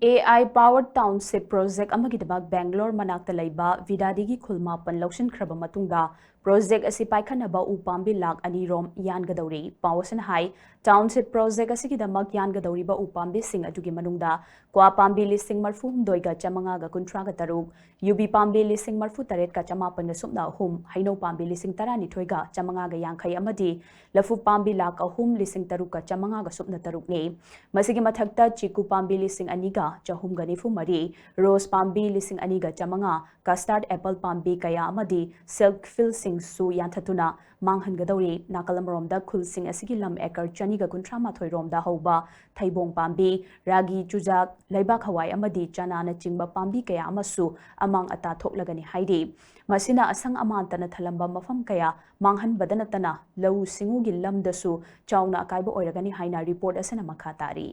AI Powered Township Project amagidabag Bangalore manakta laiba vidadigi khulmapan laushin khraba matungda project asi paikhanaba upambi Lakh anirom Yan-Gadouri pawasan hai Township Project asigidamak Yan-Gadouri ba upambi sing adugi manungda kwa pambi lising marfu doiga chamanga ga kuntra ga taruk UB pambi lising marfu taret ka chamapan ga sumna hum haino pambi lising tarani thoiga chamanga ga yangkhai amadi lafu pambi Lakh ahum lising taruk ka chamanga ga sumna taruk ni masigi mathakta chiku pambi lising aniga chahum gani fu mari rose pambi lising aniga chamanga custard apple pambi kaya amadi silk fill sing su yanthatuna manghan gadauri nakalamrom da khul sing asigi lam ekar chani ga kuntra mathoi rom da hoba thaibong pambi ragi chujak laibak hawai amadi chana na chingba pambi kaya amasu amang ata thoklagani haidi masina asang amantana thalamba mafam kaya manghan badana tana lau singu gi lam dasu chauna akaiba oiragani haina report asana makhatari